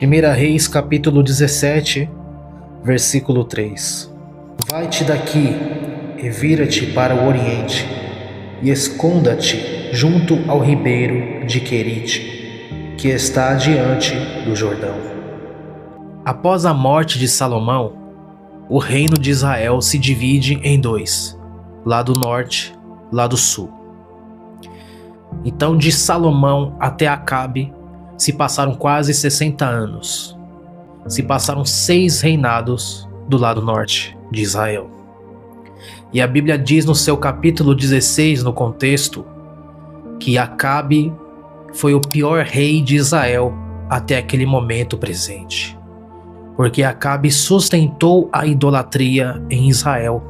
1 Reis capítulo 17, versículo 3. Vai-te daqui e vira-te para o oriente, e esconda-te junto ao ribeiro de Querite, que está adiante do Jordão. Após a morte de Salomão, o reino de Israel se divide em dois, lado norte, lado sul. Então, de Salomão até Acabe, se passaram quase 60 anos. Se passaram 6 reinados do lado norte de Israel. E a Bíblia diz no seu capítulo 16, no contexto, que Acabe foi o pior rei de Israel até aquele momento presente. Porque Acabe sustentou a idolatria em Israel.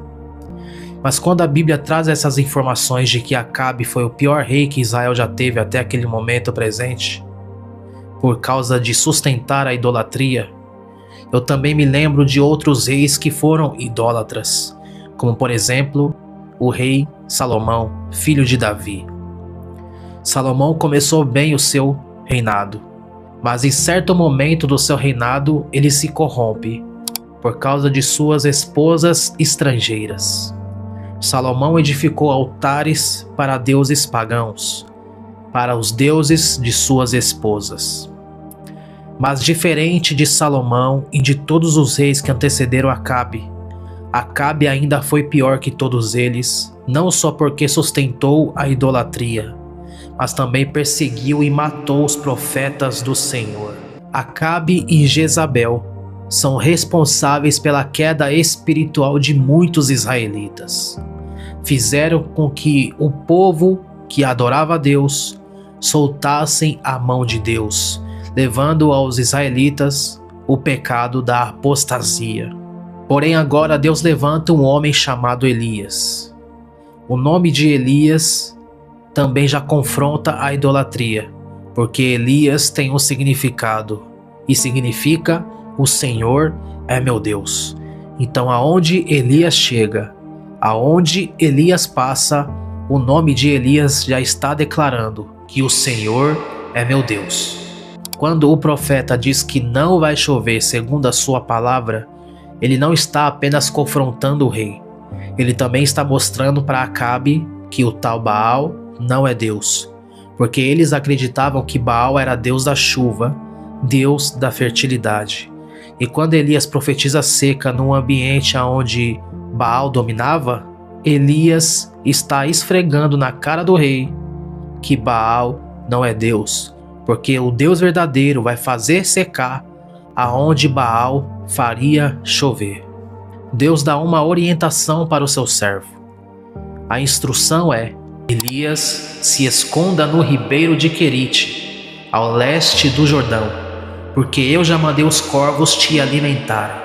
Mas quando a Bíblia traz essas informações de que Acabe foi o pior rei que Israel já teve até aquele momento presente, por causa de sustentar a idolatria, eu também me lembro de outros reis que foram idólatras, como por exemplo, o rei Salomão, filho de Davi. Salomão começou bem o seu reinado, mas em certo momento do seu reinado ele se corrompe, por causa de suas esposas estrangeiras. Salomão edificou altares para deuses pagãos, para os deuses de suas esposas. Mas diferente de Salomão e de todos os reis que antecederam Acabe, Acabe ainda foi pior que todos eles, não só porque sustentou a idolatria, mas também perseguiu e matou os profetas do Senhor. Acabe e Jezabel são responsáveis pela queda espiritual de muitos israelitas. Fizeram com que o povo que adorava a Deus soltassem a mão de Deus, levando aos israelitas o pecado da apostasia. Porém agora Deus levanta um homem chamado Elias. O nome de Elias também já confronta a idolatria, porque Elias tem um significado, e significa: o Senhor é meu Deus. Então aonde Elias chega, aonde Elias passa, o nome de Elias já está declarando que o Senhor é meu Deus. Quando o profeta diz que não vai chover segundo a sua palavra, ele não está apenas confrontando o rei, ele também está mostrando para Acabe que o tal Baal não é Deus, porque eles acreditavam que Baal era Deus da chuva, Deus da fertilidade. E quando Elias profetiza seca num ambiente onde Baal dominava, Elias está esfregando na cara do rei que Baal não é Deus, porque o Deus verdadeiro vai fazer secar aonde Baal faria chover. Deus dá uma orientação para o seu servo. A instrução é: Elias, se esconda no ribeiro de Querite, ao leste do Jordão, porque eu já mandei os corvos te alimentarem.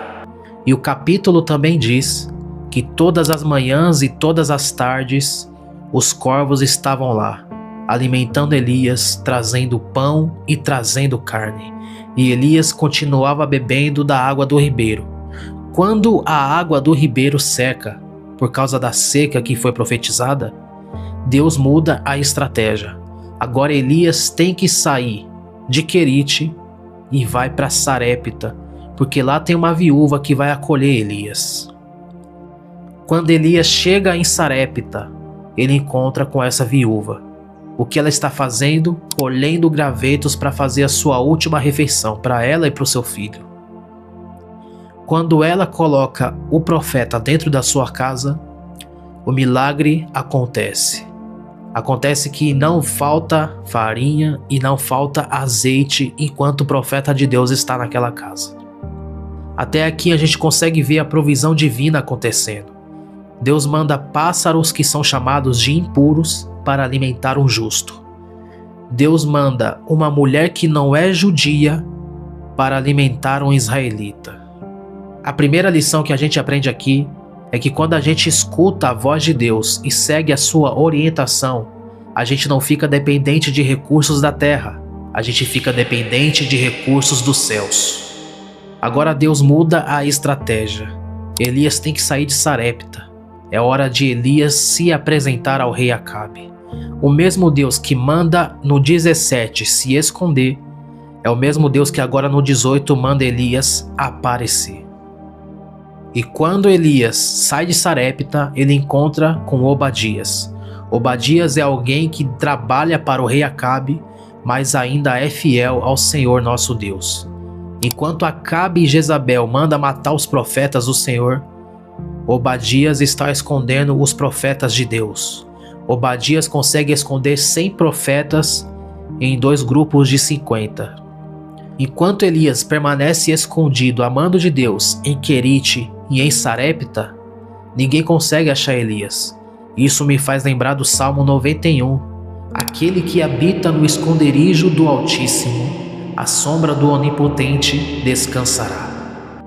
E o capítulo também diz que todas as manhãs e todas as tardes os corvos estavam lá, alimentando Elias, trazendo pão e trazendo carne. E Elias continuava bebendo da água do ribeiro. Quando a água do ribeiro seca, por causa da seca que foi profetizada, Deus muda a estratégia. Agora Elias tem que sair de Querite e vai para Sarepta, porque lá tem uma viúva que vai acolher Elias. Quando Elias chega em Sarepta, ele encontra com essa viúva. O que ela está fazendo? Colhendo gravetos para fazer a sua última refeição para ela e para o seu filho. Quando ela coloca o profeta dentro da sua casa, o milagre acontece. Acontece que não falta farinha e não falta azeite enquanto o profeta de Deus está naquela casa. Até aqui a gente consegue ver a provisão divina acontecendo. Deus manda pássaros que são chamados de impuros para alimentar um justo. Deus manda uma mulher que não é judia para alimentar um israelita. A primeira lição que a gente aprende aqui é que quando a gente escuta a voz de Deus e segue a sua orientação, a gente não fica dependente de recursos da terra, a gente fica dependente de recursos dos céus. Agora Deus muda a estratégia. Elias tem que sair de Sarepta. É hora de Elias se apresentar ao rei Acabe. O mesmo Deus que manda no 17 se esconder É o mesmo Deus que agora no 18 manda Elias aparecer. E quando Elias sai de Sarepta, ele encontra com Obadias. Obadias é alguém que trabalha para o rei Acabe, mas ainda é fiel ao Senhor nosso Deus. Enquanto Acabe e Jezabel mandam matar os profetas do Senhor, Obadias está escondendo os profetas de Deus. Obadias consegue esconder 100 profetas em 2 grupos de 50. Enquanto Elias permanece escondido a mando de Deus em Querite e em Sarepta, ninguém consegue achar Elias. Isso me faz lembrar do Salmo 91. Aquele que habita no esconderijo do Altíssimo, à sombra do Onipotente descansará.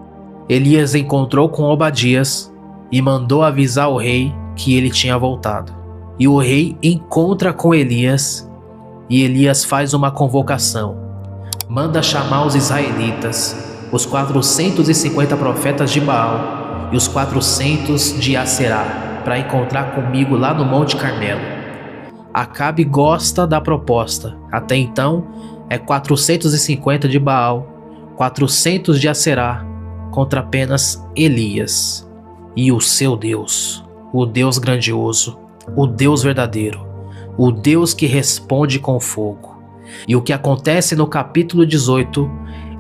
Elias encontrou com Obadias e mandou avisar o rei que ele tinha voltado. E o rei encontra com Elias e Elias faz uma convocação. Manda chamar os israelitas, os 450 profetas de Baal e os 400 de Aserá, para encontrar comigo lá no Monte Carmelo. Acabe gosta da proposta. Até então, é 450 de Baal, 400 de Aserá, contra apenas Elias. E o seu Deus, o Deus grandioso, o Deus verdadeiro, o Deus que responde com fogo. E o que acontece no capítulo 18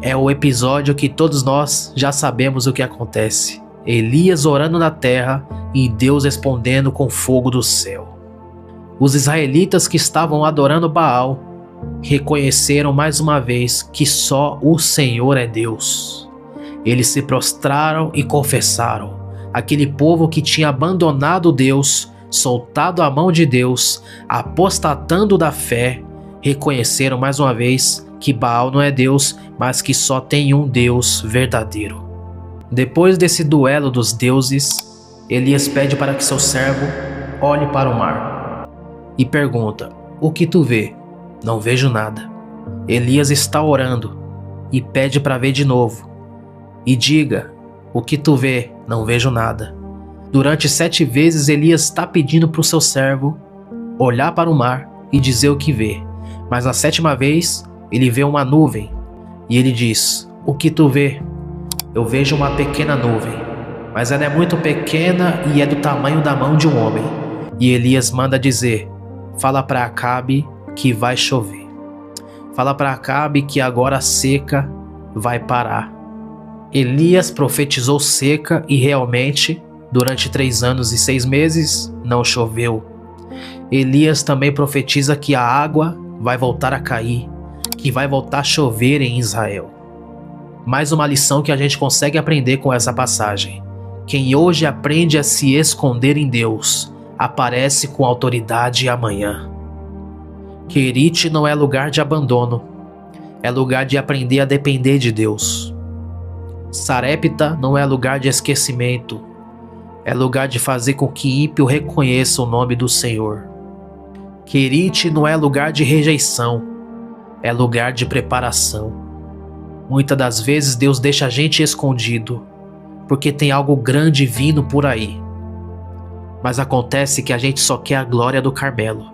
é o episódio que todos nós já sabemos o que acontece. Elias orando na terra e Deus respondendo com fogo do céu. Os israelitas que estavam adorando Baal reconheceram mais uma vez que só o Senhor é Deus. Eles se prostraram e confessaram. Aquele povo que tinha abandonado Deus, soltado a mão de Deus, apostatando da fé, reconheceram mais uma vez que Baal não é Deus, mas que só tem um Deus verdadeiro. Depois desse duelo dos deuses, Elias pede para que seu servo olhe para o mar e pergunta: o que tu vê? Não vejo nada. Elias está orando e pede para ver de novo e diga: o que tu vê? Não vejo nada. Durante 7 vezes Elias está pedindo para o seu servo olhar para o mar e dizer o que vê. Mas na 7ª vez, ele vê uma nuvem e ele diz: o que tu vê? Eu vejo uma pequena nuvem, mas ela é muito pequena e é do tamanho da mão de um homem. E Elias manda dizer: fala para Acabe que vai chover. Fala para Acabe que agora a seca vai parar. Elias profetizou seca e realmente, durante 3 anos e 6 meses, não choveu. Elias também profetiza que a água vai voltar a cair, que vai voltar a chover em Israel. Mais uma lição que a gente consegue aprender com essa passagem. Quem hoje aprende a se esconder em Deus, aparece com autoridade amanhã. Querite não é lugar de abandono, é lugar de aprender a depender de Deus. Sarepta não é lugar de esquecimento, é lugar de fazer com que ímpio reconheça o nome do Senhor. Querite não é lugar de rejeição, é lugar de preparação. Muitas das vezes Deus deixa a gente escondido, porque tem algo grande vindo por aí. Mas acontece que a gente só quer a glória do Carmelo,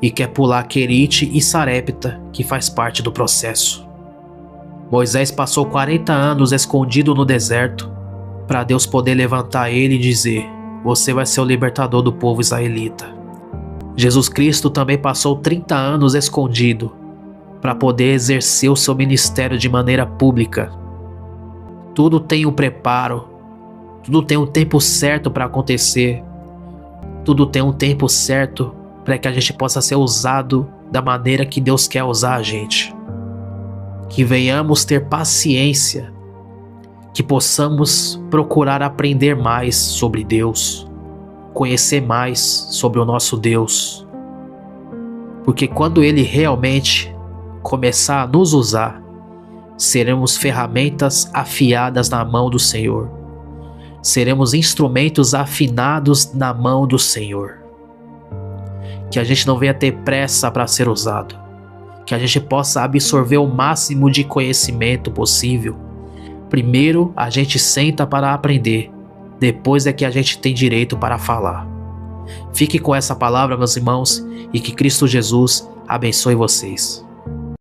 e quer pular Querite e Sarepta, que faz parte do processo. Moisés passou 40 anos escondido no deserto, para Deus poder levantar ele e dizer: você vai ser o libertador do povo israelita. Jesus Cristo também passou 30 anos escondido, para poder exercer o seu ministério de maneira pública. Tudo tem um preparo, tudo tem um tempo certo para acontecer, tudo tem um tempo certo para que a gente possa ser usado da maneira que Deus quer usar a gente. Que venhamos ter paciência, que possamos procurar aprender mais sobre Deus, conhecer mais sobre o nosso Deus, porque quando Ele realmente começar a nos usar, seremos ferramentas afiadas na mão do Senhor, seremos instrumentos afinados na mão do Senhor. Que a gente não venha ter pressa para ser usado, que a gente possa absorver o máximo de conhecimento possível. Primeiro a gente senta para aprender, depois é que a gente tem direito para falar. Fique com essa palavra, meus irmãos, e que Cristo Jesus abençoe vocês.